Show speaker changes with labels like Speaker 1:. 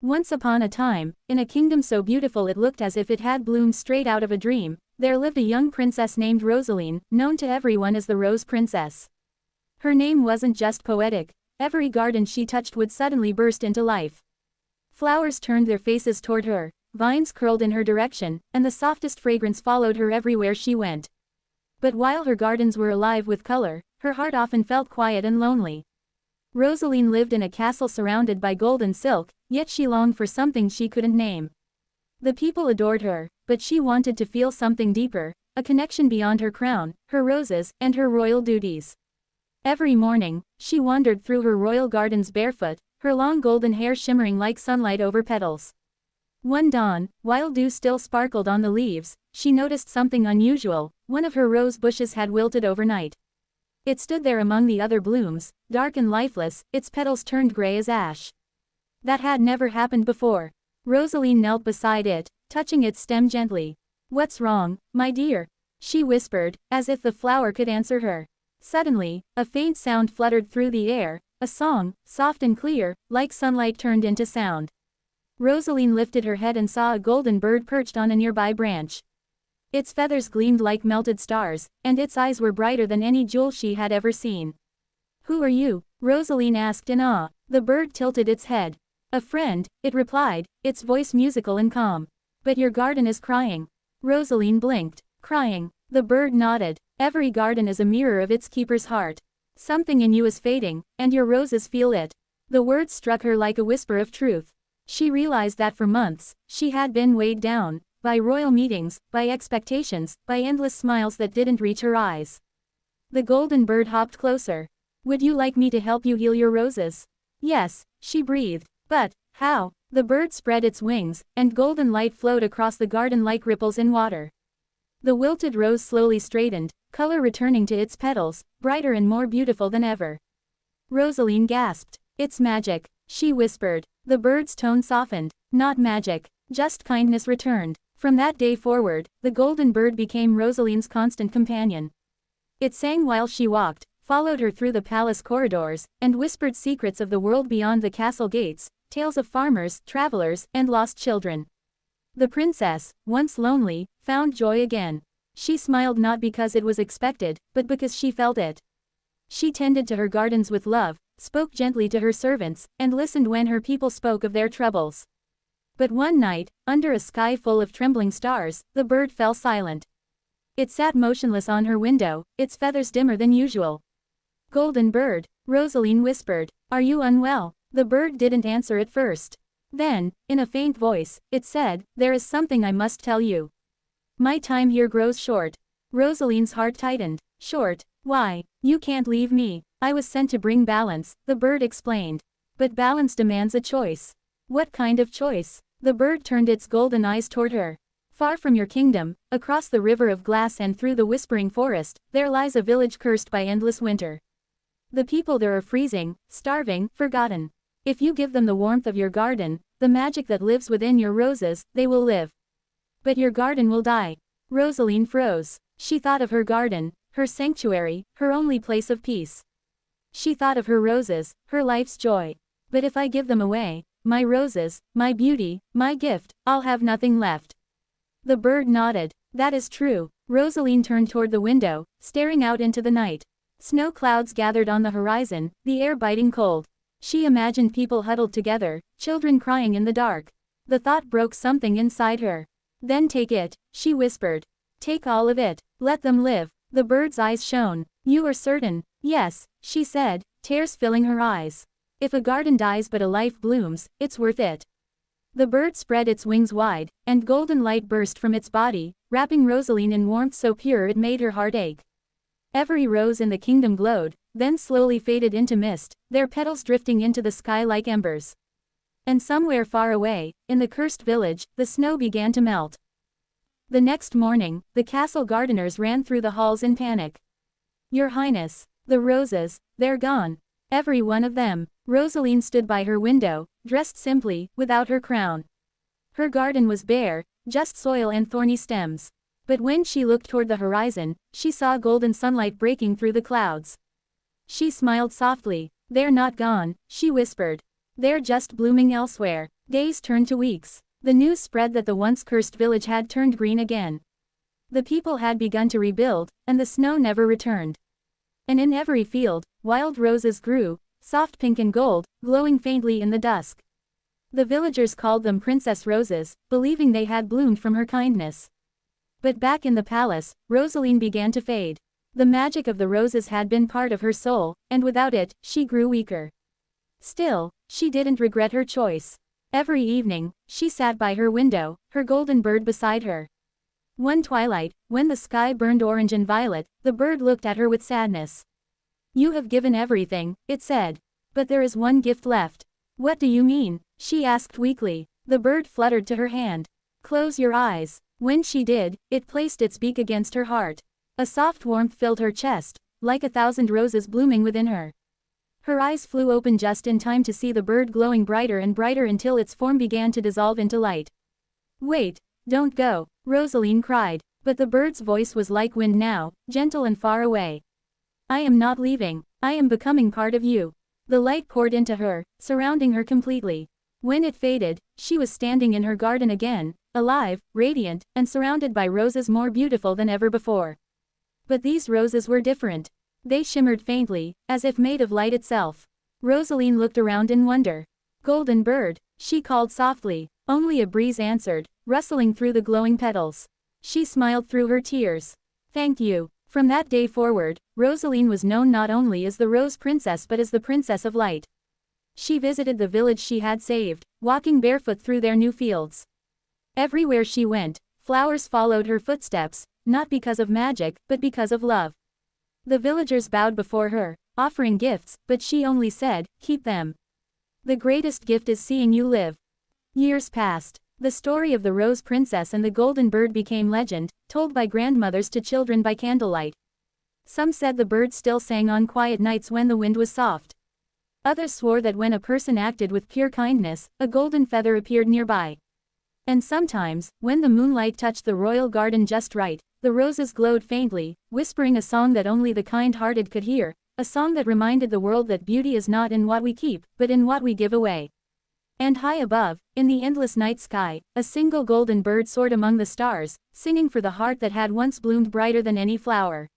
Speaker 1: Once upon a time, in a kingdom so beautiful it looked as if it had bloomed straight out of a dream, there lived a young princess named Rosaline, known to everyone as the Rose Princess. Her name wasn't just poetic, every garden she touched would suddenly burst into life. Flowers turned their faces toward her, vines curled in her direction, and the softest fragrance followed her everywhere she went. But while her gardens were alive with color, her heart often felt quiet and lonely. Rosaline lived in a castle surrounded by gold and silk, yet she longed for something she couldn't name. The people adored her, but she wanted to feel something deeper, a connection beyond her crown, her roses, and her royal duties. Every morning, she wandered through her royal gardens barefoot, her long golden hair shimmering like sunlight over petals. One dawn, while dew still sparkled on the leaves, she noticed something unusual. One of her rose bushes had wilted overnight. It stood there among the other blooms, dark and lifeless, its petals turned gray as ash. That had never happened before. Rosaline knelt beside it, touching its stem gently. "What's wrong, my dear?" she whispered, as if the flower could answer her. Suddenly, a faint sound fluttered through the air, a song, soft and clear, like sunlight turned into sound. Rosaline lifted her head and saw a golden bird perched on a nearby branch. Its feathers gleamed like melted stars, and its eyes were brighter than any jewel she had ever seen. "Who are you?" Rosaline asked in awe. The bird tilted its head. "A friend," it replied, its voice musical and calm. "But your garden is crying." Rosaline blinked. "Crying?" The bird nodded. "Every garden is a mirror of its keeper's heart. Something in you is fading, and your roses feel it." The words struck her like a whisper of truth. She realized that for months, she had been weighed down by royal meetings, by expectations, by endless smiles that didn't reach her eyes. The golden bird hopped closer. "Would you like me to help you heal your roses?" "Yes," she breathed. "But, how?" The bird spread its wings, and golden light flowed across the garden like ripples in water. The wilted rose slowly straightened, color returning to its petals, brighter and more beautiful than ever. Rosaline gasped. "It's magic," she whispered. The bird's tone softened. "Not magic, just kindness returned." From that day forward, the golden bird became Rosaline's constant companion. It sang while she walked, followed her through the palace corridors, and whispered secrets of the world beyond the castle gates, tales of farmers, travelers, and lost children. The princess, once lonely, found joy again. She smiled not because it was expected, but because she felt it. She tended to her gardens with love, spoke gently to her servants, and listened when her people spoke of their troubles. But one night, under a sky full of trembling stars, the bird fell silent. It sat motionless on her window, its feathers dimmer than usual. "Golden bird," Rosaline whispered, "are you unwell?" The bird didn't answer at first. Then, in a faint voice, it said, "There is something I must tell you. My time here grows short." Rosaline's heart tightened. "Short? Why? You can't leave me." "I was sent to bring balance," the bird explained. "But balance demands a choice." "What kind of choice?" The bird turned its golden eyes toward her. "Far from your kingdom, across the river of glass and through the whispering forest, there lies a village cursed by endless winter. The people there are freezing, starving, forgotten. If you give them the warmth of your garden, the magic that lives within your roses, they will live. But your garden will die." Rosaline froze. She thought of her garden, her sanctuary, her only place of peace. She thought of her roses, her life's joy. "But if I give them away, my roses, my beauty, my gift, I'll have nothing left." The bird nodded. "That is true." Rosaline turned toward the window, staring out into the night. Snow clouds gathered on the horizon, the air biting cold. She imagined people huddled together, children crying in the dark. The thought broke something inside her. "Then take it," she whispered. "Take all of it. Let them live." The bird's eyes shone. "You are certain?" "Yes," she said, tears filling her eyes. "If a garden dies but a life blooms, it's worth it." The bird spread its wings wide, and golden light burst from its body, wrapping Rosaline in warmth so pure it made her heart ache. Every rose in the kingdom glowed, then slowly faded into mist, their petals drifting into the sky like embers. And somewhere far away, in the cursed village, the snow began to melt. The next morning, the castle gardeners ran through the halls in panic. "Your Highness, the roses, they're gone. Every one of them." Rosaline stood by her window, dressed simply, without her crown. Her garden was bare, just soil and thorny stems. But when she looked toward the horizon, she saw golden sunlight breaking through the clouds. She smiled softly. "They're not gone," she whispered. "They're just blooming elsewhere." Days turned to weeks. The news spread that the once cursed village had turned green again. The people had begun to rebuild, and the snow never returned. And in every field, wild roses grew, soft pink and gold, glowing faintly in the dusk. The villagers called them Princess Roses, believing they had bloomed from her kindness. But back in the palace, Rosaline began to fade. The magic of the roses had been part of her soul, and without it, she grew weaker. Still, she didn't regret her choice. Every evening, she sat by her window, her golden bird beside her. One twilight, when the sky burned orange and violet, the bird looked at her with sadness. "You have given everything," it said. "But there is one gift left." "What do you mean?" she asked weakly. The bird fluttered to her hand. "Close your eyes." When she did, it placed its beak against her heart. A soft warmth filled her chest, like 1,000 roses blooming within her. Her eyes flew open just in time to see the bird glowing brighter and brighter until its form began to dissolve into light. "Wait, don't go," Rosaline cried, but the bird's voice was like wind now, gentle and far away. "I am not leaving, I am becoming part of you." The light poured into her, surrounding her completely. When it faded, she was standing in her garden again, alive, radiant, and surrounded by roses more beautiful than ever before. But these roses were different. They shimmered faintly, as if made of light itself. Rosaline looked around in wonder. "Golden bird," she called softly. Only a breeze answered, rustling through the glowing petals. She smiled through her tears. "Thank you." From that day forward, Rosaline was known not only as the Rose Princess but as the Princess of Light. She visited the village she had saved, walking barefoot through their new fields. Everywhere she went, flowers followed her footsteps, not because of magic, but because of love. The villagers bowed before her, offering gifts, but she only said, "Keep them. The greatest gift is seeing you live." Years passed. The story of the Rose Princess and the Golden Bird became legend, told by grandmothers to children by candlelight. Some said the bird still sang on quiet nights when the wind was soft. Others swore that when a person acted with pure kindness, a golden feather appeared nearby. And sometimes, when the moonlight touched the royal garden just right, the roses glowed faintly, whispering a song that only the kind-hearted could hear, a song that reminded the world that beauty is not in what we keep, but in what we give away. And high above, in the endless night sky, a single golden bird soared among the stars, singing for the heart that had once bloomed brighter than any flower.